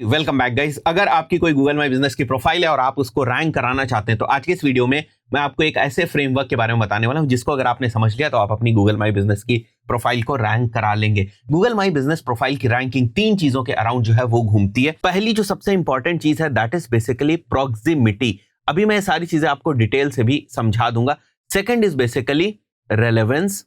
Welcome back guys. अगर आपकी कोई गूगल माई बिजनेस की प्रोफाइल है और आप उसको रैंक कराना चाहते हैं तो आज के इस वीडियो में मैं आपको एक ऐसे फ्रेमवर्क के बारे में बताने वाला हूं जिसको अगर आपने समझ लिया तो आप अपनी गूगल माई बिजनेस की प्रोफाइल को रैंक करा लेंगे। गूगल माई बिजनेस प्रोफाइल की रैंकिंग 3 चीजों के अराउंड जो है वो घूमती है। पहली जो सबसे इंपॉर्टेंट चीज है दैट इज बेसिकली प्रॉक्सिमिटी। अभी मैं सारी चीजें आपको डिटेल से भी समझा दूंगा। Second is basically relevance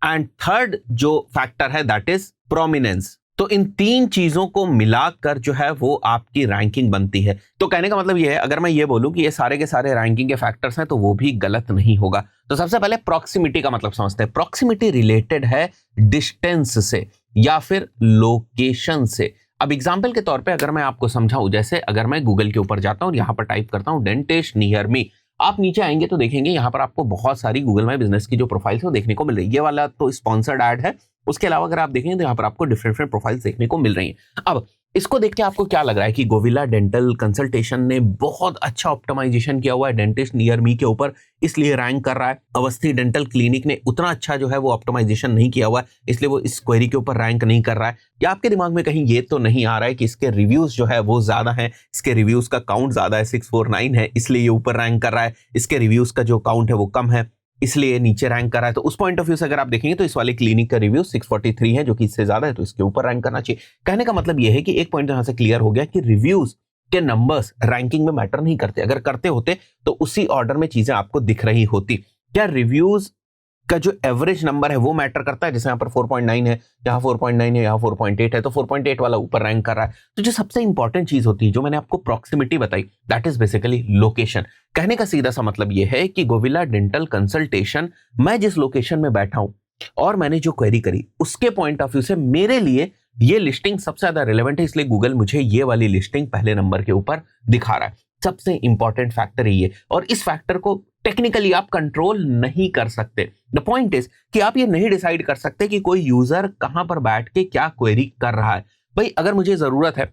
and third जो फैक्टर है दैट इज प्रोमिनेंस। तो इन 3 चीजों को मिलाकर जो है वो आपकी रैंकिंग बनती है। तो कहने का मतलब ये है, अगर मैं ये बोलूं कि ये सारे के सारे रैंकिंग के फैक्टर्स हैं तो वो भी गलत नहीं होगा। तो सबसे पहले प्रॉक्सिमिटी का मतलब समझते हैं। प्रॉक्सिमिटी रिलेटेड है डिस्टेंस से या फिर लोकेशन से। अब एग्जाम्पल के तौर पे अगर मैं आपको समझाऊं, जैसे अगर मैं गूगल के ऊपर जाता हूं और यहां पर टाइप करता हूं डेंटिस्ट नियर मी, आप नीचे आएंगे तो देखेंगे यहां पर आपको बहुत सारी गूगल माई बिजनेस की जो प्रोफाइल्स है वो देखने को मिल रही है। ये वाला तो स्पॉन्सर्ड ऐड है। उसके अलावा अगर आप देखेंगे तो यहाँ पर आपको डिफरेंट डिफरेंट प्रोफाइल्स देखने को मिल रही हैं। अब इसको देख के आपको क्या लग रहा है कि गोविला डेंटल कंसल्टेशन ने बहुत अच्छा ऑप्टिमाइजेशन किया हुआ है डेंटिस्ट नियर मी के ऊपर, इसलिए रैंक कर रहा है। अवस्थी डेंटल क्लिनिक ने उतना अच्छा जो है वो ऑप्टिमाइजेशन नहीं किया हुआ है, इसलिए वो इस क्वेरी के ऊपर रैंक नहीं कर रहा है। या आपके दिमाग में कहीं ये तो नहीं आ रहा है कि इसके रिव्यूज जो है वो ज्यादा है, इसके रिव्यूज का काउंट ज्यादा है, 649 है, इसलिए ये ऊपर रैंक कर रहा है। इसके रिव्यूज का जो काउंट है वो कम है, इसलिए नीचे रैंक कर रहा है। तो उस पॉइंट ऑफ व्यू से अगर आप देखेंगे तो इस वाले क्लिनिक का रिव्यू 643 है, जो कि इससे ज्यादा है, तो इसके ऊपर रैंक करना चाहिए। कहने का मतलब यह है कि एक पॉइंट यहां से क्लियर हो गया कि रिव्यूज के नंबर्स रैंकिंग में मैटर नहीं करते। अगर करते होते तो उसी ऑर्डर में चीजें आपको दिख रही होती। क्या रिव्यूज का जो एवरेज नंबर है वो मैटर करता है? जैसे यहाँ पर 4.9 है, यहाँ 4.9 है, यहाँ 4.8 है, तो 4.8 वाला ऊपर रैंक कर रहा है। तो जो सबसे इंपॉर्टेंट चीज होती है, जो मैंने आपको प्रॉक्सिमिटी बताई, दैट इज बेसिकली लोकेशन। कहने का सीधा सा मतलब ये है कि गोविला डेंटल कंसल्टेशन, मैं जिस लोकेशन में बैठा हूं और मैंने जो क्वेरी करी उसके पॉइंट ऑफ व्यू से मेरे लिए ये लिस्टिंग सबसे ज्यादा रिलेवेंट है, इसलिए गूगल मुझे ये वाली लिस्टिंग पहले नंबर के ऊपर दिखा रहा है। सबसे इंपॉर्टेंट फैक्टर ये, और इस फैक्टर को टेक्निकली आप कंट्रोल नहीं कर सकते। द पॉइंट इज कि आप ये नहीं डिसाइड कर सकते कि कोई यूजर कहां पर बैठ के क्या क्वेरी कर रहा है। भाई अगर मुझे जरूरत है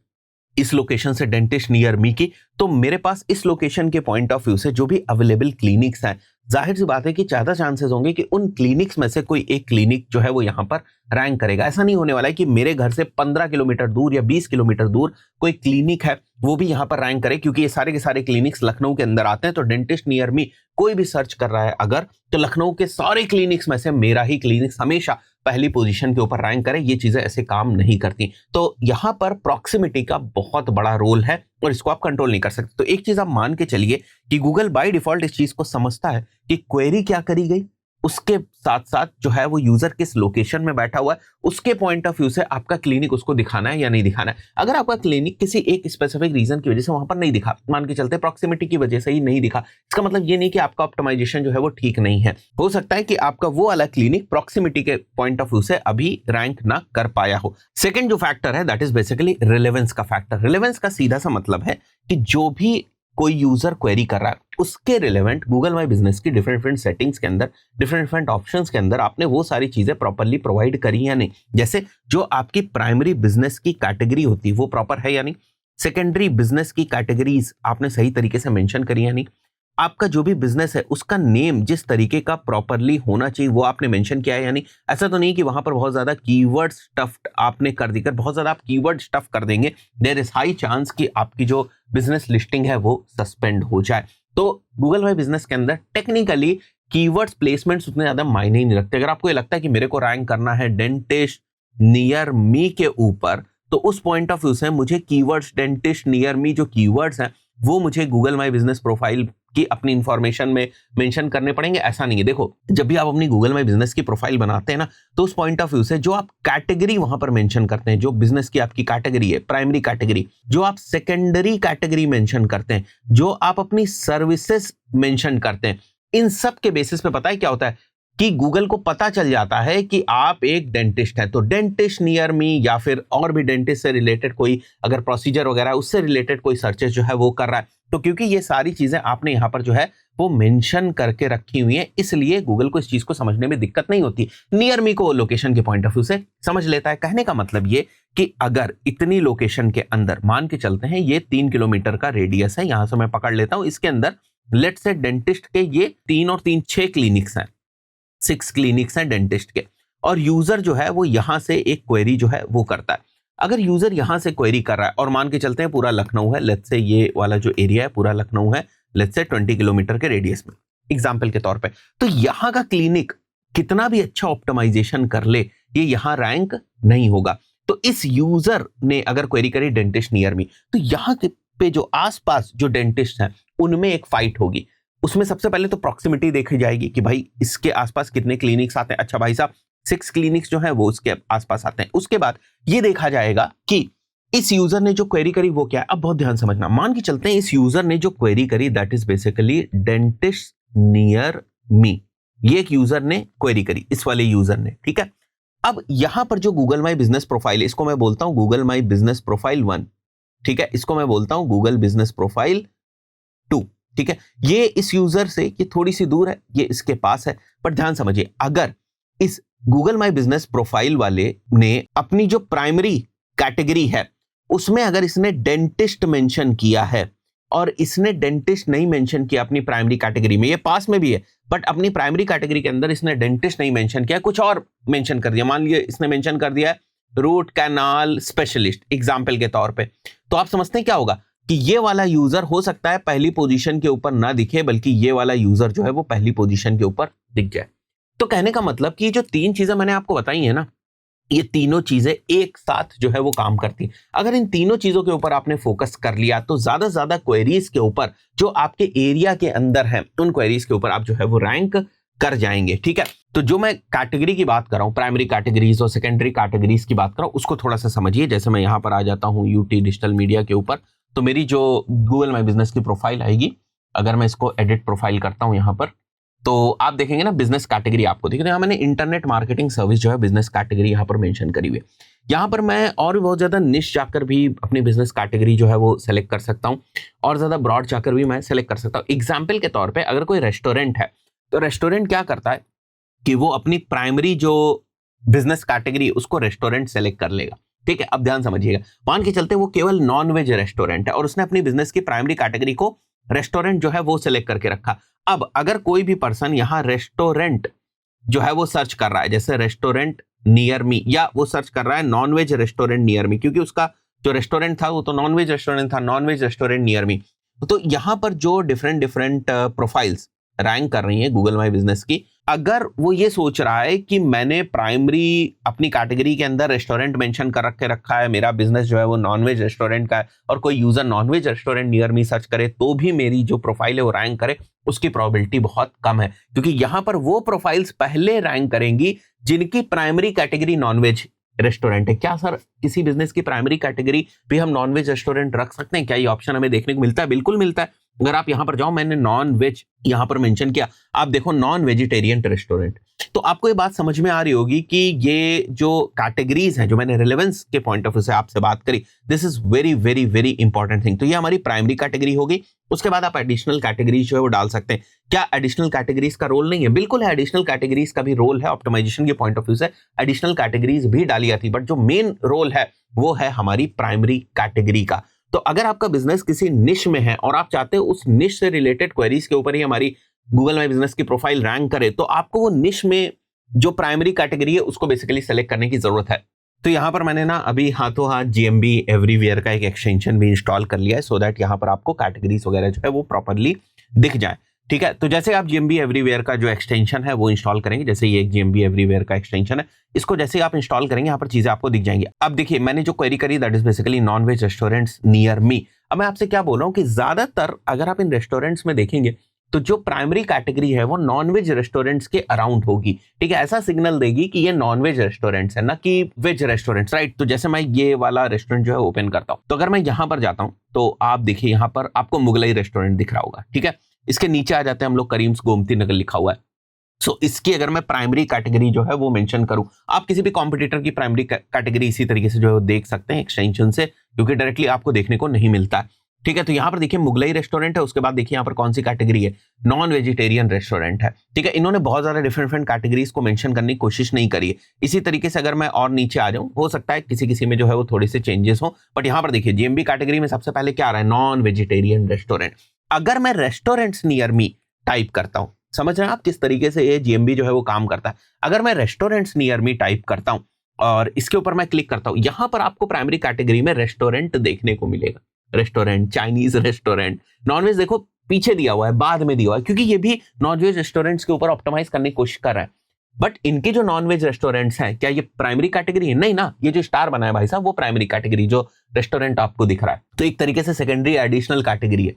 इस लोकेशन से डेंटिस्ट नियर मी की, तो मेरे पास इस लोकेशन के पॉइंट ऑफ व्यू से जो भी अवेलेबल क्लिनिक्स हैं, जाहिर सी बात है कि ज्यादा चांसेस होंगे कि उन क्लिनिक्स में से कोई एक क्लिनिक जो है वो यहां पर रैंक करेगा। ऐसा नहीं होने वाला है कि मेरे घर से 15 किलोमीटर दूर या 20 किलोमीटर दूर कोई क्लिनिक है वो भी यहां पर रैंक करे, क्योंकि ये सारे के सारे क्लिनिक्स लखनऊ के अंदर आते हैं। तो डेंटिस्ट नियर मी कोई भी सर्च कर रहा है अगर, तो लखनऊ के सारे क्लिनिक्स में से मेरा ही क्लिनिक हमेशा पहली पोजीशन के ऊपर रैंक करे। ये चीजें ऐसे काम नहीं करती। तो यहां पर प्रॉक्सिमिटी का बहुत बड़ा रोल है और इसको आप कंट्रोल नहीं कर सकते। तो एक चीज आप मान के चलिए कि गूगल बाय डिफॉल्ट इस चीज को समझता है कि क्वेरी क्या करी गई, उसके साथ साथ जो है वो यूजर किस लोकेशन में बैठा हुआ है, उसके पॉइंट ऑफ व्यू से आपका क्लिनिक उसको दिखाना है या नहीं दिखाना है। अगर आपका क्लिनिक किसी एक स्पेसिफिक रीजन की वजह से वहां पर नहीं दिखा, मान के चलते प्रॉक्सिमिटी की वजह से ही नहीं दिखा, इसका मतलब ये नहीं कि आपका ऑप्टिमाइजेशन जो है वो ठीक नहीं है। हो सकता है कि आपका वो वाला क्लिनिक प्रॉक्सिमिटी के पॉइंट ऑफ व्यू से अभी रैंक ना कर पाया हो। सेकेंड जो फैक्टर है दैट इज बेसिकली रिलेवेंस का फैक्टर। रिलेवेंस का सीधा सा मतलब है कि जो भी कोई यूजर क्वेरी कर रहा है उसके रिलेवेंट गूगल माई बिजनेस की डिफरेंट डिफरेंट सेटिंग्स के अंदर, डिफरेंट डिफरेंट ऑप्शंस के अंदर आपने वो सारी चीजें प्रॉपर्ली प्रोवाइड करी या नहीं। जैसे जो आपकी प्राइमरी बिजनेस की कैटेगरी होती है वो प्रॉपर है या नहीं, सेकेंडरी बिजनेस की कैटेगरीज आपने सही तरीके से मेंशन करी या नहीं, आपका जो भी बिजनेस है उसका नेम जिस तरीके का प्रॉपर्ली होना चाहिए वो आपने मेंशन किया है या नहीं। ऐसा तो नहीं कि वहां पर बहुत ज्यादा कीवर्ड स्टफ्ड आपने कर दी, बहुत ज्यादा आप कीवर्ड स्टफ कर देंगे, देयर इज हाई चांस कि आपकी जो बिजनेस लिस्टिंग है वो सस्पेंड हो जाए। तो गूगल माई बिजनेस के अंदर टेक्निकली कीवर्ड्स प्लेसमेंट्स उतने ज्यादा मायने ही नहीं रखते। अगर आपको ये लगता है कि मेरे को रैंक करना है डेंटिस्ट नियर मी के ऊपर, तो उस पॉइंट ऑफ व्यू से मुझे कीवर्ड्स डेंटिस्ट नियर मी जो कीवर्ड्स हैं वो मुझे गूगल माई बिजनेस प्रोफाइल की अपनी इंफॉर्मेशन में मेंशन करने पड़ेंगे। ऐसा नहीं है। देखो, जब भी आप अपनी गूगल माई बिजनेस की प्रोफाइल बनाते हैं ना, तो उस पॉइंट ऑफ व्यू से जो आप कैटेगरी वहां पर मेंशन करते हैं, जो बिजनेस की आपकी कैटेगरी है प्राइमरी कैटेगरी, जो आप सेकेंडरी कैटेगरी मेंशन करते हैं, जो आप अपनी सर्विसेज मेंशन करते हैं, इन सब के बेसिस पे पता है क्या होता है कि गूगल को पता चल जाता है कि आप एक डेंटिस्ट है। तो डेंटिस्ट नियर मी या फिर और भी डेंटिस्ट से रिलेटेड कोई अगर प्रोसीजर वगैरह उससे रिलेटेड कोई सर्चेस जो है वो कर रहा है, तो क्योंकि ये सारी चीजें आपने यहां पर जो है वो मेंशन करके रखी हुई है, इसलिए गूगल को इस चीज को समझने में दिक्कत नहीं होती। नियर मी को लोकेशन के पॉइंट ऑफ व्यू से समझ लेता है। कहने का मतलब ये कि अगर इतनी लोकेशन के अंदर मान के चलते हैं ये 3 किलोमीटर का रेडियस है, यहां से मैं पकड़ लेता हूं, इसके अंदर लेट्स से डेंटिस्ट के ये 3 और 3 6 क्लिनिक्स हैं, 6 क्लिनिक्स हैं डेंटिस्ट के, और यूजर जो है वो यहां से एक क्वेरी जो है वो करता है। अगर यूजर यहां से क्वेरी कर रहा है और मान के चलते हैं पूरा लखनऊ है, लेट्स से ये वाला जो एरिया है पूरा लखनऊ है, लेट्स से 20 किलोमीटर के रेडियस में, एग्जाम्पल के तौर पे, तो यहां का क्लिनिक कितना भी अच्छा ऑप्टिमाइजेशन कर ले, ये यहां रैंक नहीं होगा। तो इस यूजर ने अगर क्वेरी करी डेंटिस्ट नियर मी, तो यहां पे जो आसपास जो डेंटिस्ट हैं उनमें एक फाइट होगी। उसमें सबसे पहले तो प्रॉक्सिमिटी देखी जाएगी कि भाई इसके आसपास कितने क्लिनिक्स आते हैं। अच्छा भाई साहब 6 क्लिनिक्स जो है वो उसके आसपास आते हैं। उसके बाद ये देखा जाएगा कि इस यूजर ने जो क्वेरी करी वो क्या है। अब बहुत ध्यान समझना, मान के चलते हैं इस यूजर ने जो क्वेरी करी that is basically dentist near me, ये एक यूजर ने क्वेरी करी, इस वाले यूजर ने, ठीक है। अब यहां पर जो गूगल माई बिजनेस प्रोफाइल है, इसको मैं बोलता हूं गूगल माई बिजनेस प्रोफाइल 1, ठीक है, इसको मैं बोलता हूं गूगल बिजनेस प्रोफाइल 2, ठीक है। ये इस यूजर से ये थोड़ी सी दूर है, ये इसके पास है, पर ध्यान समझिए, अगर इस गूगल माई बिजनेस प्रोफाइल वाले ने अपनी जो प्राइमरी कैटेगरी है उसमें अगर इसने डेंटिस्ट मेंशन किया है और इसने डेंटिस्ट नहीं मेंशन किया अपनी प्राइमरी कैटेगरी में, ये पास में भी है बट अपनी प्राइमरी कैटेगरी के अंदर इसने डेंटिस्ट नहीं मेंशन किया, कुछ और मेंशन कर दिया, मान लीजिए इसने मेंशन कर दिया है रूट कैनाल स्पेशलिस्ट एग्जाम्पल के तौर पे, तो आप समझते हैं क्या होगा कि ये वाला यूजर हो सकता है पहली पोजीशन के ऊपर ना दिखे, बल्कि ये वाला यूजर जो है वो पहली पोजीशन के ऊपर दिख जाए। तो कहने का मतलब कि जो 3 चीजें मैंने आपको बताई है ना, ये तीनों चीजें एक साथ जो है वो काम करती हैं। अगर इन तीनों चीजों के ऊपर आपने फोकस कर लिया तो ज्यादा से ज्यादा क्वेरीज के ऊपर जो आपके एरिया के अंदर है उन क्वेरीज के ऊपर आप जो है वो रैंक कर जाएंगे, ठीक है। तो जो मैं कैटेगरी की बात कर रहा हूं, प्राइमरी कैटेगरीज और सेकेंडरी कैटेगरीज की बात कर रहा हूं, उसको थोड़ा सा समझिए। जैसे मैं यहां पर आ जाता हूं यूटी डिजिटल मीडिया के ऊपर, तो मेरी जो गूगल माई बिजनेस की प्रोफाइल आएगी, अगर मैं इसको एडिट प्रोफाइल करता हूं यहां पर, तो आप देखेंगे ना बिजनेस कैटेगरी आपको दिखेगी। यहाँ मैंने इंटरनेट मार्केटिंग सर्विस जो है बिजनेस कैटेगरी यहाँ पर मेंशन करी हुई है। यहाँ पर मैं और भी बहुत ज्यादा निश जाकर भी अपनी बिजनेस कैटेगरी जो है वो सेलेक्ट कर सकता हूँ और ज्यादा ब्रॉड जाकर भी मैं सेलेक्ट कर सकता हूँ। एग्जाम्पल के तौर पर अगर कोई रेस्टोरेंट है तो रेस्टोरेंट क्या करता है कि वो अपनी प्राइमरी जो बिजनेस कैटेगरी उसको रेस्टोरेंट सेलेक्ट कर लेगा, ठीक है। अब ध्यान समझिएगा, मान के चलते वो केवल नॉन वेज रेस्टोरेंट है और उसने अपनी बिजनेस की प्राइमरी कैटेगरी को रेस्टोरेंट जो है वो सिलेक्ट करके रखा। अब अगर कोई भी पर्सन यहां रेस्टोरेंट जो है वो सर्च कर रहा है, जैसे रेस्टोरेंट नियर मी, या वो सर्च कर रहा है non veg restaurant near me, क्योंकि उसका जो रेस्टोरेंट था वो तो नॉन वेज रेस्टोरेंट था, non veg restaurant near me, तो यहां पर जो डिफरेंट प्रोफाइल्स रैंक कर रही हैं गूगल माई बिजनेस की, अगर वो ये सोच रहा है कि मैंने प्राइमरी अपनी कैटेगरी के अंदर रेस्टोरेंट मेंशन कर रखा है, मेरा बिजनेस जो है वो नॉनवेज रेस्टोरेंट का है, और कोई user non veg restaurant near me search करे तो भी मेरी जो प्रोफाइल है वो रैंक करे, उसकी प्रोबेबिलिटी बहुत कम है, क्योंकि यहां पर वो प्रोफाइल्स पहले रैंक करेंगी जिनकी प्राइमरी कैटेगरी नॉनवेज रेस्टोरेंट है। क्या सर किसी बिजनेस की प्राइमरी कैटेगरी भी हम नॉनवेज रेस्टोरेंट रख सकते हैं? क्या ये ऑप्शन हमें देखने को मिलता है? बिल्कुल मिलता है। अगर आप यहां पर जाओ, मैंने नॉन वेज यहां पर मेंशन किया, आप देखो नॉन वेजिटेरियन रेस्टोरेंट, तो आपको ये बात समझ में आ रही होगी कि ये जो कैटेगरीज हैं जो मैंने रिलेवेंस के पॉइंट ऑफ व्यू से आपसे बात करी, this is very very very important thing. तो ये हमारी प्राइमरी कैटेगरी होगी। उसके बाद आप एडिशनल कैटेगरीज जो है वो डाल सकते हैं। क्या एडिशनल कैटेगरीज का रोल नहीं है? बिल्कुल है, एडिशनल कैटेगरीज का भी रोल है। ऑप्टिमाइजेशन के पॉइंट ऑफ व्यू से एडिशनल कैटेगरीज भी डाली जाती है, बट जो मेन रोल है वो है हमारी प्राइमरी कैटेगरी का। तो अगर आपका बिजनेस किसी निश में है और आप चाहते हो उस निश से रिलेटेड क्वेरीज के ऊपर ही हमारी गूगल माई बिजनेस की प्रोफाइल रैंक करे, तो आपको वो निश में जो प्राइमरी कैटेगरी है उसको बेसिकली सेलेक्ट करने की जरूरत है। तो यहां पर मैंने ना अभी हाथों हाथ GMB एवरीवेयर का एक एक्सटेंशन भी इंस्टॉल कर लिया है, सो दैट यहां पर आपको कैटेगरीज वगैरह जो है वो प्रॉपर्ली दिख जाए, ठीक है। तो जैसे आप GMB एवरीवेयर का जो एक्सटेंशन है वो इंस्टॉल करेंगे, जैसे ये एक GMB एवरीवेयर का एक्सटेंशन है, इसको जैसे आप इंस्टॉल करेंगे यहाँ पर चीजें आपको दिख जाएंगी। अब देखिए मैंने जो क्वेरी करी that is basically non veg restaurants near me. अब मैं आपसे क्या बोल रहा हूँ कि ज्यादातर अगर आप इन रेस्टोरेंट्स में देखेंगे तो जो प्राइमरी कैटेगरी है वो नॉनवेज रेस्टोरेंट्स के अराउंड होगी, ठीक है। ऐसा सिग्नल देगी कि ये नॉनवेज रेस्टोरेंट्स है, ना कि वेज रेस्टोरेंट्स, राइट। तो जैसे मैं ये वाला रेस्टोरेंट जो है ओपन करता हूं, तो अगर मैं यहां पर जाता हूं तो आप देखिए यहां पर आपको मुगलई रेस्टोरेंट दिख रहा होगा, ठीक है। इसके नीचे आ जाते हैं हम लोग, करीम्स गोमती नगर लिखा हुआ है। सो इसकी अगर मैं प्राइमरी कैटेगरी जो है वो मेंशन करूं, आप किसी भी कॉम्पिटिटर की प्राइमरी कैटेगरी इसी तरीके से जो है देख सकते हैं एक्सटेंशन से, क्योंकि डायरेक्टली आपको देखने को नहीं मिलता है, ठीक है। तो यहां पर देखिए मुगलई रेस्टोरेंट है, उसके बाद देखिए यहां पर कौन सी कैटेगरी है, नॉन वेजिटेरियन रेस्टोरेंट है, ठीक है। इन्होंने बहुत ज्यादा डिफरेंट कैटेगरीज को मेंशन करने की कोशिश नहीं करी है। इसी तरीके से अगर मैं और नीचे आ जाऊं, हो सकता है किसी किसी में जो है वो थोड़े से चेंजेस हो, बट यहां पर देखिए GMB कैटेगरी में सबसे पहले क्या आ रहा है, नॉन वेजिटेरियन रेस्टोरेंट। अगर मैं रेस्टोरेंट्स नियर मी टाइप करता हूं, समझ रहे हैं आप किस तरीके से ये GMB जो है वो काम करता है। अगर मैं रेस्टोरेंट्स नियर मी टाइप करता हूं और इसके ऊपर मैं क्लिक करता हूं, यहां पर आपको प्राइमरी कैटेगरी में रेस्टोरेंट देखने को मिलेगा। रेस्टोरेंट, चाइनीज रेस्टोरेंट, नॉनवेज देखो पीछे दिया हुआ है, बाद में दिया हुआ है, क्योंकि ये भी नॉनवेज रेस्टोरेंट्स के ऊपर ऑप्टिमाइज करने की कोशिश कर रहा है। बट इनके जो नॉनवेज रेस्टोरेंट्स हैं, क्या ये प्राइमरी कैटेगरी है? नहीं ना, ये जो स्टार बना है भाई साहब, वो प्राइमरी कैटेगरी जो रेस्टोरेंट आपको दिख रहा है, तो एक तरीके से सेकेंडरी एडिशनल कैटेगरी है।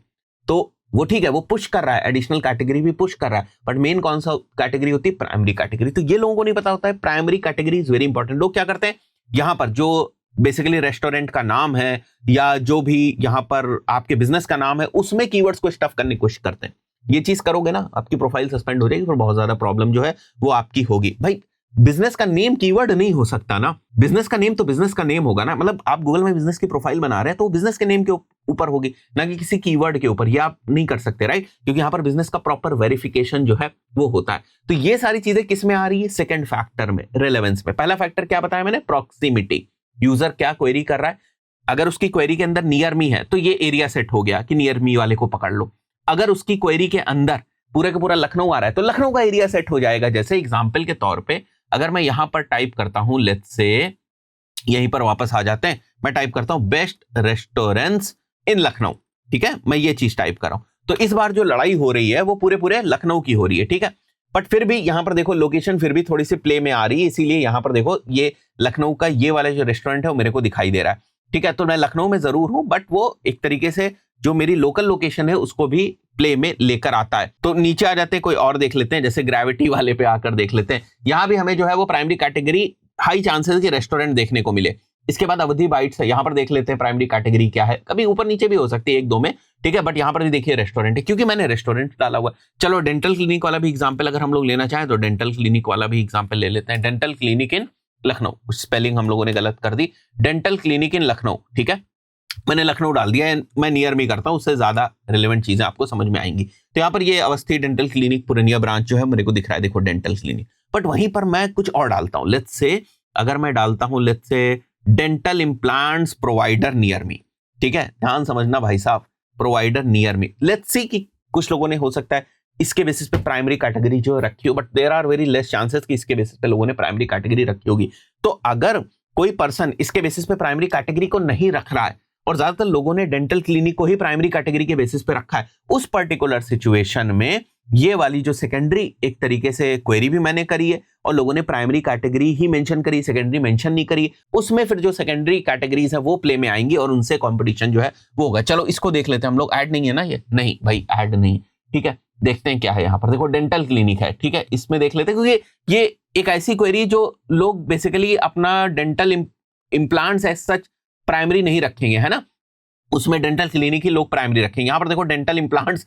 तो वो ठीक है, वो पुश कर रहा है, एडिशनल कैटेगरी भी पुश कर रहा है, बट मेन कौन सा कैटेगरी होती है? Primary category. तो ये लोगों को नहीं पता होता है, primary category is very important. लोग क्या करते हैं, यहां पर जो बेसिकली रेस्टोरेंट का नाम है या जो भी यहां पर आपके बिजनेस का नाम है, उसमें कीवर्ड्स को स्टफ करने की कोशिश करते हैं। ये चीज करोगे ना, आपकी प्रोफाइल सस्पेंड हो जाएगी, फिर बहुत ज्यादा प्रॉब्लम जो है वो आपकी होगी। भाई बिजनेस का नेम कीवर्ड नहीं हो सकता ना, बिजनेस का नेम तो बिजनेस का नेम होगा ना। मतलब आप गूगल में बिजनेस की प्रोफाइल बना रहे हैं तो बिजनेस के नेम के ऊपर होगी, ना कि किसी कीवर्ड के ऊपर। ये आप नहीं कर सकते, राइट? क्योंकि यहां पर बिजनेस का प्रॉपर वेरिफिकेशन जो है वो होता है। तो ये सारी चीजें किस में आ रही है? सेकंड फैक्टर में, रेलेवेंस में। पहला फैक्टर क्या बताया मैंने? प्रॉक्सिमिटी। यूजर क्या क्वेरी कर रहा है, अगर उसकी क्वेरी के अंदर नियर मी है तो ये एरिया सेट हो गया कि नियर मी वाले को पकड़ लो। अगर उसकी क्वेरी के अंदर पूरा का पूरा लखनऊ आ रहा है तो लखनऊ का एरिया सेट हो जाएगा। जैसे एग्जांपल के तौर पे अगर मैं यहां पर टाइप करता हूं, लेट्स से यहीं पर वापस आ जाते हैं, मैं टाइप करता हूं बेस्ट रेस्टोरेंट्स इन लखनऊ, ठीक है? मैं ये चीज टाइप कर रहा हूं, तो इस बार जो लड़ाई हो रही है वो पूरे पूरे लखनऊ की हो रही है, ठीक है? बट फिर भी यहां पर देखो लोकेशन फिर भी थोड़ी सी प्ले में आ रही है, इसीलिए यहां पर देखो ये लखनऊ का ये वाला जो रेस्टोरेंट है वो मेरे को दिखाई दे रहा है, ठीक है? तो मैं लखनऊ में जरूर हूं, बट वो एक तरीके से जो मेरी लोकल लोकेशन है उसको भी प्ले में लेकर आता है। तो नीचे आ जाते हैं, कोई और देख लेते हैं, जैसे ग्रेविटी वाले पे आकर देख लेते हैं। यहां भी हमें जो है वो प्राइमरी कैटेगरी हाई चांसेस कि रेस्टोरेंट देखने को मिले। इसके बाद अवधि बाइट्स है, यहां पर देख लेते हैं प्राइमरी कैटेगरी क्या है। कभी ऊपर नीचे भी हो सकती है एक दो में, ठीक है? बट यहां पर भी देखिए रेस्टोरेंट है, क्योंकि मैंने रेस्टोरेंट डाला हुआ। चलो डेंटल क्लिनिक वाला भी एग्जाम्पल अगर हम लोग लेना चाहें तो डेंटल क्लिनिक वाला भी एग्जाम्पल ले लेते हैं। Dental clinic in Lucknow, spelling हम लोगों ने गलत कर दी, डेंटल क्लिनिक इन लखनऊ, ठीक है? मैंने लखनऊ डाल दिया है, मैं नियर में करता हूं, उससे ज्यादा रिलेवेंट चीजें आपको समझ में आएंगी। तो यहाँ पर ये अवस्थी डेंटल क्लिनिक पुरनिया ब्रांच जो है मेरे को दिख रहा है, देखो डेंटल क्लिनिक। बट वहीं पर मैं कुछ और डालता हूं, लेट्स से अगर मैं डालता हूं let's say dental implants provider near me, ठीक है? ध्यान समझना भाई साहब, provider near me. Let's see कि कुछ लोगों ने हो सकता है इसके बेसिस पे प्राइमरी कैटेगरी जो रखी हो, but there are very less chances कि इसके बेसिस पे लोगों ने प्राइमरी कैटेगरी रखी होगी। तो अगर कोई पर्सन इसके बेसिस पे प्राइमरी कैटेगरी को नहीं रख रहा है और ज्यादातर लोगों ने डेंटल क्लिनिक को ही प्राइमरी कैटेगरी के बेसिस पे रखा है, उस पर्टिकुलर सिचुएशन में ये वाली जो सेकेंडरी एक तरीके से क्वेरी भी मैंने करी है और लोगों ने प्राइमरी कैटेगरी ही मेंशन करी, सेकेंडरी मेंशन नहीं करी, उसमें फिर जो सेकेंडरी कैटेगरीज है वो प्ले में आएंगी और उनसे कंपटीशन जो है वो होगा। चलो इसको देख लेते हैं हम लोग। ऐड नहीं है ना ये? नहीं भाई ऐड नहीं, ठीक है? देखते हैं क्या है यहाँ पर। देखो डेंटल क्लिनिक है, ठीक है? इसमें देख लेते हैं, क्योंकि ये एक ऐसी क्वेरी जो लोग बेसिकली अपना dental implants as such primary नहीं रखेंगे, है ना? उसमें डेंटल क्लिनिक ही लोग प्राइमरी रखेंगे। यहां पर देखो डेंटल इम्प्लांट्स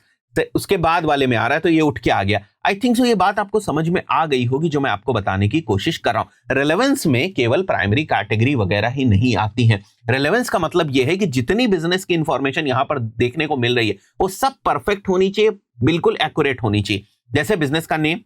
उसके बाद वाले में आ रहा है, तो ये उठ के आ गया। आई थिंक सो ये बात आपको समझ में आ गई होगी जो मैं आपको बताने की कोशिश कर रहा हूं। रेलेवेंस में केवल प्राइमरी कैटेगरी वगैरह ही नहीं आती है। रेलेवेंस का मतलब यह है कि जितनी बिजनेस की इंफॉर्मेशन यहां पर देखने को मिल रही है वो सब परफेक्ट होनी चाहिए, बिल्कुल एक्यूरेट होनी चाहिए। जैसे बिजनेस का नेम,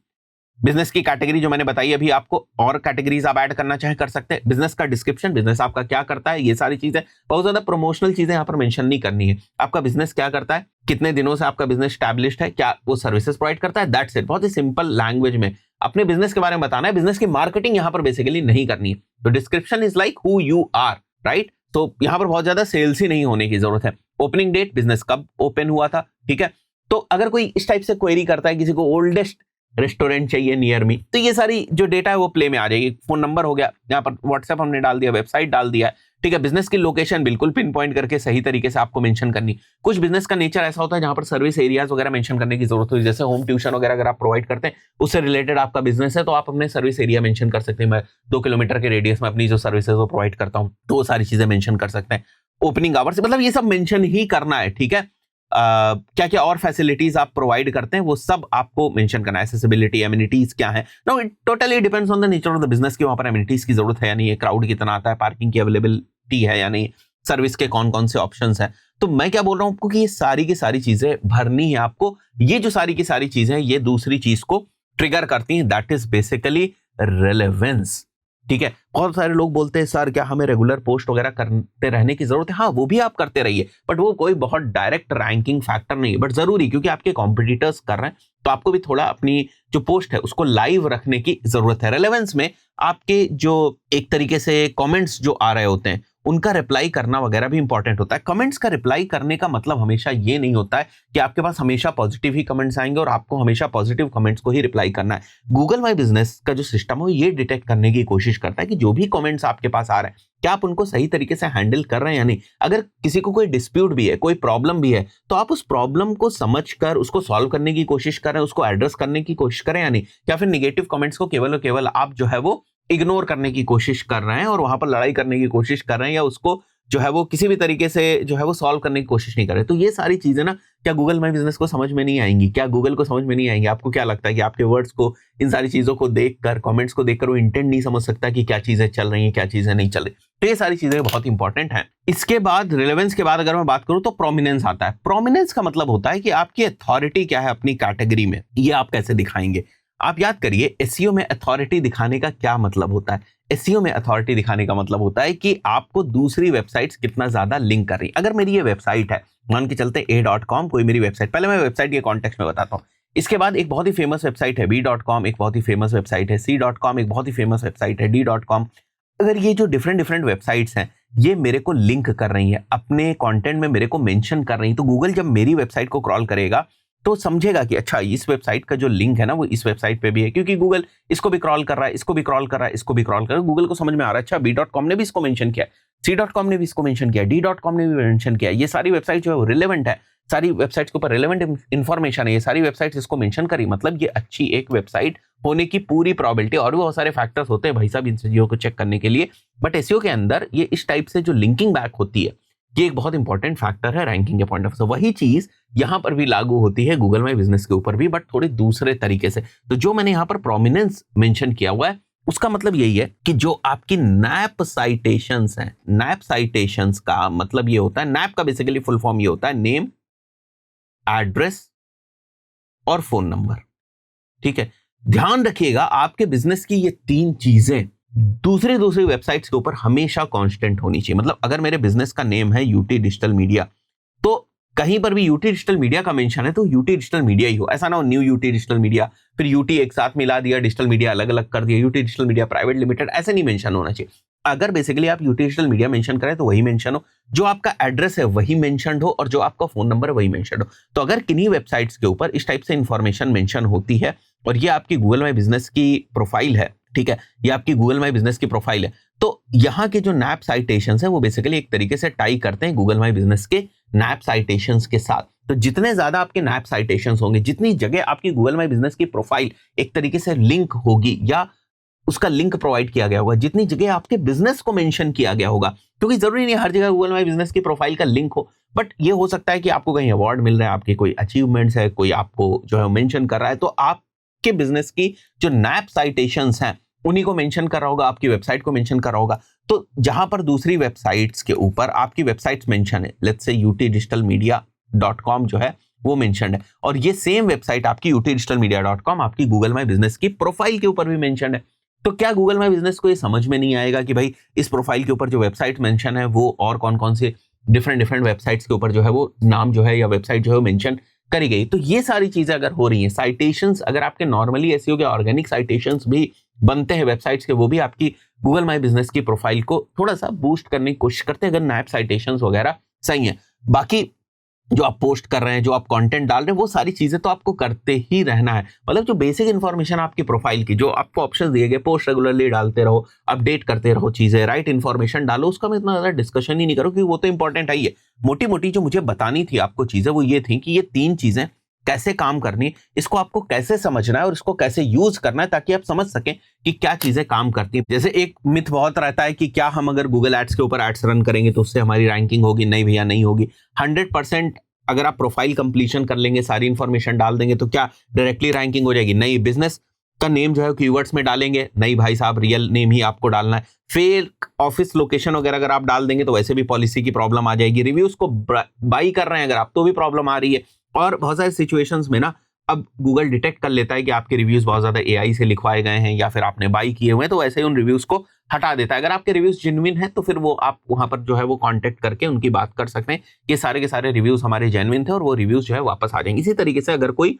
बिजनेस की कैटेगरी जो मैंने बताई अभी आपको, और कैटेगरीज आप ऐड करना चाहे कर सकते हैं। बिजनेस का डिस्क्रिप्शन, बिजनेस आपका क्या करता है, ये सारी चीजें। बहुत ज्यादा प्रमोशनल चीजें यहाँ पर मेंशन नहीं करनी है। आपका बिजनेस क्या करता है, कितने दिनों से आपका बिजनेस स्टैब्लिश्ड है, क्या वो सर्विसेज प्रोवाइड करता है, दैट्स इट। बहुत ही सिंपल लैंग्वेज में अपने बिजनेस के बारे में बताना है। बिजनेस की मार्केटिंग यहाँ पर बेसिकली नहीं करनी है। तो description is like who you are, right? तो यहाँ पर बहुत ज्यादा सेल्स ही नहीं होने की जरूरत है। ओपनिंग डेट, बिजनेस कब ओपन हुआ था, ठीक है? तो अगर कोई इस टाइप से क्वेरी करता है, किसी को ओल्डेस्ट रेस्टोरेंट चाहिए नियर मी, तो ये सारी जो डेटा है वो प्ले में आ जाएगी। फोन नंबर हो गया, यहाँ पर व्हाट्सएप हमने डाल दिया, वेबसाइट डाल दिया है, ठीक है? बिजनेस की लोकेशन बिल्कुल पिन पॉइंट करके सही तरीके से आपको मेंशन करनी। कुछ बिजनेस का नेचर ऐसा होता है जहां पर सर्विस एरियाज वगैरह मेंशन करने की जरूरत होती है, जैसे होम ट्यूशन वगैरह अगर आप प्रोवाइड करते हैं, उससे रिलेटेड आपका बिजनेस है, तो आप अपने सर्विस एरिया मेंशन कर सकते हैं। मैं 2 किलोमीटर के रेडियस में अपनी जो सर्विसेज वो प्रोवाइड करता हूँ, तो वो सारी चीजें मेंशन कर सकते हैं। ओपनिंग आवर्स, मतलब ये सब मेंशन ही करना है, ठीक है? क्या क्या और फैसिलिटीज आप प्रोवाइड करते हैं वो सब आपको मेंशन करना है। एक्सेसिबिलिटी, एमिनिटीज क्या है। Now it totally depends on the nature of the business कि वहां पर एमिनिटीज की जरूरत है या नहीं है, क्राउड कितना आता है, पार्किंग की अवेलेबिलिटी है या नहीं, सर्विस के कौन कौन से ऑप्शंस हैं। तो मैं क्या बोल रहा हूं आपको कि ये सारी की सारी चीजें भरनी है आपको। ये जो सारी की सारी चीजें ये दूसरी चीज को ट्रिगर करती हैं, दैट इज बेसिकली रेलेवेंस। ठीक है। बहुत सारे लोग बोलते हैं सर क्या हमें रेगुलर पोस्ट वगैरह करते रहने की जरूरत है? हाँ, वो भी आप करते रहिए, बट वो कोई बहुत डायरेक्ट रैंकिंग फैक्टर नहीं है, बट जरूरी, क्योंकि आपके कॉम्पिटिटर्स कर रहे हैं तो आपको भी थोड़ा अपनी जो पोस्ट है उसको लाइव रखने की जरूरत है। रेलेवेंस में आपके जो एक तरीके से कमेंट्स जो आ रहे होते हैं उनका रिप्लाई करना वगैरह भी इंपॉर्टेंट होता है। कमेंट्स का रिप्लाई करने का मतलब हमेशा ये नहीं होता है कि आपके पास हमेशा पॉजिटिव ही कमेंट्स आएंगे और आपको हमेशा पॉजिटिव कमेंट्स को ही रिप्लाई करना है। गूगल माई बिजनेस का जो सिस्टम है ये डिटेक्ट करने की कोशिश करता है कि जो भी कमेंट्स आपके पास आ रहे हैं क्या आप उनको सही तरीके से हैंडल कर रहे हैं या नहीं। अगर किसी को कोई डिस्प्यूट भी है, कोई प्रॉब्लम भी है, तो आप उस प्रॉब्लम को समझकर उसको सॉल्व करने की कोशिश करें, उसको एड्रेस करने की कोशिश करें या नहीं, या फिर निगेटिव कमेंट्स को केवल और केवल आप जो है वो इग्नोर करने की कोशिश कर रहे हैं और वहां पर लड़ाई करने की कोशिश कर रहे हैं, या उसको जो है वो किसी भी तरीके से जो है वो सॉल्व करने की कोशिश नहीं कर रहे। तो ये सारी चीजें ना क्या गूगल माई बिजनेस को समझ में नहीं आएंगी? क्या गूगल को समझ में नहीं आएंगी? आपको क्या लगता है कि आपके वर्ड्स को, इन सारी चीजों को देखकर, कमेंट्स को देखकर वो इंटेंट नहीं समझ सकता कि क्या चीजें चल रही हैं, क्या चीजें नहीं चल रही? तो ये सारी चीजें बहुत इंपॉर्टेंट हैं। इसके बाद रिलेवेंस के बाद अगर मैं बात करूं तो प्रोमिनेंस आता है। प्रोमिनेंस का मतलब होता है कि आपकी अथॉरिटी क्या है अपनी कैटेगरी में, ये आप कैसे दिखाएंगे। आप याद करिए एसईओ में अथॉरिटी दिखाने का क्या मतलब होता है। एसईओ में अथॉरिटी दिखाने का मतलब होता है कि आपको दूसरी वेबसाइट्स कितना ज्यादा लिंक कर रही है। अगर मेरी ये वेबसाइट है, मान के चलते a.com कोई मेरी वेबसाइट, पहले मैं वेबसाइट के कॉन्टेक्स्ट में बताता हूँ। इसके बाद एक बहुत ही फेमस वेबसाइट है b.com, एक बहुत ही फेमस वेबसाइट है c.com, एक बहुत ही फेमस वेबसाइट है d.com। अगर ये जो डिफरेंट डिफरेंट वेबसाइट्स हैं ये मेरे को लिंक कर रही है, अपने कंटेंट में मेरे को मेंशन कर रही है, तो गूगल जब मेरी वेबसाइट को क्रॉल करेगा तो समझेगा कि अच्छा इस वेबसाइट का जो लिंक है ना वो इस वेबसाइट पे भी है, क्योंकि गूगल इसको भी क्रॉल कर रहा है, इसको भी क्रॉल कर रहा है, इसको भी क्रॉल कर रहा है। गूगल को समझ में आ रहा है अच्छा b.com ने भी इसको मेंशन किया, c.com ने भी इसको मेंशन किया, d.com ने भी मेंशन किया, ये सारी वेबसाइट जो है वो रिलेवेंट है, सारी वेबसाइट्स के ऊपर रिलेवेंट इंफॉर्मेशन है, ये सारी वेबसाइट्स इसको मेंशन करी, मतलब ये अच्छी एक वेबसाइट होने की पूरी प्रोबेबिलिटी। और भी बहुत सारे फैक्टर्स होते हैं भाई साहब इन चीजों को चेक करने के लिए, बट एसईओ के अंदर ये इस टाइप से जो लिंकिंग बैक होती है ये एक बहुत इंपॉर्टेंट फैक्टर है रैंकिंग के पॉइंट ऑफ व्यू। वही चीज यहां पर भी लागू होती है गूगल माई बिजनेस के ऊपर भी, बट थोड़े दूसरे तरीके से। तो जो मैंने यहां पर प्रोमिनेंस मेंशन किया हुआ है उसका मतलब यही है कि जो आपकी नैप साइटेशंस हैं, नैप साइटेशंस का मतलब ये होता है, नैप का बेसिकली फुल फॉर्म ये होता है नेम, एड्रेस और फोन नंबर। ठीक है, ध्यान रखिएगा आपके बिजनेस की ये तीन चीजें दूसरी वेबसाइट्स के ऊपर हमेशा कांस्टेंट होनी चाहिए। मतलब अगर मेरे बिजनेस का नेम है यूटी डिजिटल मीडिया, तो कहीं पर भी यूटी डिजिटल मीडिया का मेंशन है तो यूटी डिजिटल मीडिया ही हो। ऐसा ना हो न्यू यूटी डिजिटल मीडिया फिर यूटी एक साथ मिला दिया, डिजिटल मीडिया अलग अलग कर दिया, UT digital media private limited, ऐसे नहीं मेंशन होना चाहिए। अगर बेसिकली आप यूटी डिजिटल मीडिया मेंशन करें तो वही मेंशन हो, जो आपका एड्रेस है वही मेंशन हो और जो आपका फोन नंबर है वही मेंशन हो। तो अगर किन्हीं वेबसाइट्स के ऊपर इस टाइप से इंफॉर्मेशन मेंशन होती है और ये आपकी गूगल माई बिजनेस की प्रोफाइल है, ठीक है, ये आपकी गूगल माई बिजनेस की प्रोफाइल है, तो यहाँ के जो नैप साइटेशंस है वो बेसिकली एक तरीके से टाई करते हैं गूगल माई बिजनेस के नैप साइटेशंस के साथ। तो जितने ज्यादा आपके नैप साइटेशंस होंगे, जितनी जगह आपकी गूगल माई बिजनेस की प्रोफाइल एक तरीके से लिंक होगी या उसका लिंक प्रोवाइड किया गया होगा, जितनी जगह आपके बिजनेस को मेंशन किया गया होगा, क्योंकि जरूरी नहीं हर जगह गूगल माई बिजनेस की प्रोफाइल का लिंक हो, बट ये हो सकता है कि आपको कहीं अवार्ड मिल रहा है, आपके कोई अचीवमेंट्स है, कोई आपको जो है मेंशन कर रहा है, तो आपके बिजनेस की जो नैप साइटेशंस हैं उन्हीं को मेंशन कर रहा होगा, आपकी वेबसाइट को मेंशन कर रहा होगा। तो जहां पर दूसरी वेबसाइट्स के ऊपर आपकी वेबसाइट्स मेंशन है, लेट्स से utdigitalmedia.com जो है वो मेंशन है, और ये सेम वेबसाइट आपकी utdigitalmedia.com आपकी गूगल माई बिजनेस की प्रोफाइल के ऊपर भी मेंशन है, तो क्या गूगल माई बिजनेस को ये समझ में नहीं आएगा कि भाई इस प्रोफाइल के ऊपर जो वेबसाइट मेंशन है वो और कौन कौन से डिफरेंट वेबसाइट्स के ऊपर जो है वो नाम जो है या वेबसाइट जो है मेंशन करी गई। तो ये सारी चीजें अगर हो रही हैं, साइटेशंस अगर आपके नॉर्मली एसईओ के ऑर्गेनिक साइटेशंस भी बनते हैं वेबसाइट्स के, वो भी आपकी गूगल माई बिजनेस की प्रोफाइल को थोड़ा सा बूस्ट करने की कोशिश करते हैं अगर नैप साइटेशंस वगैरह सही है। बाकी जो आप पोस्ट कर रहे हैं, जो आप कंटेंट डाल रहे हैं, वो सारी चीजें तो आपको करते ही रहना है। मतलब जो बेसिक इन्फॉर्मेशन आपकी प्रोफाइल की, जो आपको ऑप्शन दिए गए, पोस्ट रेगुलरली डालते रहो, अपडेट करते रहो चीजें, राइट इन्फॉर्मेशन डालो, उसका मैं इतना ज्यादा डिस्कशन ही नहीं करूँ क्योंकि वो तो इंपॉर्टेंट है ही है। मोटी मोटी जो मुझे बतानी थी आपको चीजें वो ये थी कि ये तीन चीजें कैसे काम करनी, इसको आपको कैसे समझना है और इसको कैसे यूज करना है ताकि आप समझ सकें कि क्या चीजें काम करती हैं। जैसे एक मिथ बहुत रहता है कि क्या हम अगर गूगल एड्स के ऊपर एड्स रन करेंगे तो उससे हमारी रैंकिंग होगी? नहीं भैया, नहीं होगी। 100% अगर आप प्रोफाइल कंप्लीशन कर लेंगे, सारी इंफॉर्मेशन डाल देंगे तो क्या डायरेक्टली रैंकिंग हो जाएगी? नहीं। बिजनेस का नेम जो है कीवर्ड्स में डालेंगे? नहीं भाई साहब, रियल नेम ही आपको डालना है। फेक ऑफिस लोकेशन वगैरह अगर आप डाल देंगे तो वैसे भी पॉलिसी की प्रॉब्लम आ जाएगी। रिव्यूज को बाई कर रहे हैं अगर आप तो भी प्रॉब्लम आ रही है। और बहुत सारे सिचुएशंस में ना अब गूगल डिटेक्ट कर लेता है कि आपके रिव्यूज बहुत ज्यादा एआई से लिखवाए गए हैं या फिर आपने बाई किए हुए हैं, तो वैसे ही उन रिव्यूज को हटा देता है। अगर आपके रिव्यूज जेन्युइन है तो फिर वो आप वहां पर जो है वो कांटेक्ट करके उनकी बात कर सकते हैं कि सारे के सारे रिव्यूज हमारे जेन्युइन थे और वो रिव्यूज जो है वापस आ जाएंगे। इसी तरीके से अगर कोई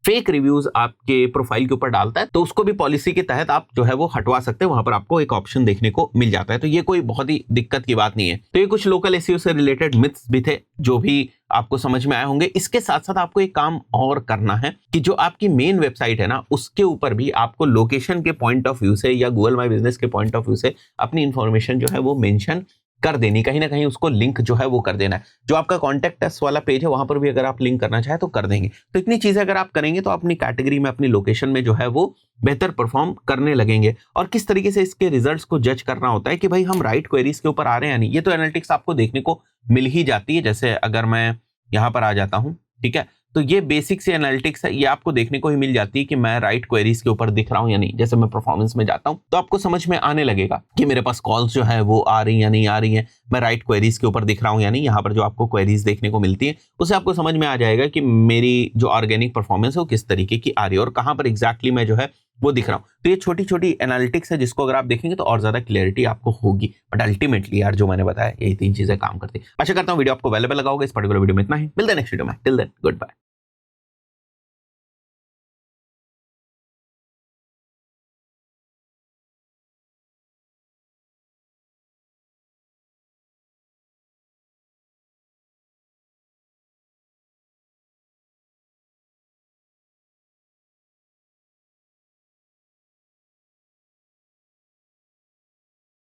फेक रिव्यूज आपके प्रोफाइल के ऊपर डालता है तो उसको भी पॉलिसी के तहत आप जो है वो हटवा सकते हैं, वहां पर आपको एक ऑप्शन देखने को मिल जाता है। तो ये कोई बहुत ही दिक्कत की बात नहीं है। तो ये कुछ लोकल एसईओ से रिलेटेड मिथ्स भी थे जो भी आपको समझ में आए होंगे। इसके साथ साथ आपको एक काम और करना है कि जो आपकी मेन वेबसाइट है ना, उसके ऊपर भी आपको लोकेशन के पॉइंट ऑफ व्यू से या गूगल माई बिजनेस के पॉइंट ऑफ व्यू से अपनी इंफॉर्मेशन जो है वो मेंशन कर देनी, कहीं ना कहीं उसको लिंक जो है वो कर देना है। जो आपका कॉन्टेक्ट अस वाला पेज है वहां पर भी अगर आप लिंक करना चाहे तो कर देंगे। तो इतनी चीजें अगर आप करेंगे तो अपनी कैटेगरी में, अपनी लोकेशन में जो है वो बेहतर परफॉर्म करने लगेंगे। और किस तरीके से इसके रिजल्ट्स को जज करना होता है कि भाई हम राइट क्वेरीज के ऊपर आ रहे हैं या नहीं, ये तो एनालिटिक्स आपको देखने को मिल ही जाती है। जैसे अगर मैं यहाँ पर आ जाता हूँ, ठीक है, तो ये बेसिक से एनालिटिक्स है, ये आपको देखने को ही मिल जाती है कि मैं राइट क्वेरीज के ऊपर दिख रहा हूं या नहीं। जैसे मैं परफॉर्मेंस में जाता हूं तो आपको समझ में आने लगेगा कि मेरे पास कॉल्स जो है वो आ रही या नहीं आ रही हैं, मैं राइट क्वेरीज के ऊपर दिख रहा हूं या नहीं। यहाँ पर जो आपको क्वेरीज देखने को मिलती है उससे आपको समझ में आ जाएगा कि मेरी जो ऑर्गेनिक परफॉर्मेंस है वो किस तरीके की आ रही है और कहाँ पर एग्जैक्टली मैं जो है वो दिख रहा हूँ। तो ये छोटी छोटी एनालिटिक्स है जिसको अगर आप देखेंगे तो और ज्यादा क्लियरिटी आपको होगी। बट अल्टीमेटली यार जो मैंने बताया यही 3 चीजें काम करती है। आशा करता हूँ वीडियो आपको वैल्यूएबल लगा होगा। इस पर्टिकुलर वीडियो में इतना ही, मिलते हैं नेक्स्ट वीडियो में। Till then good bye.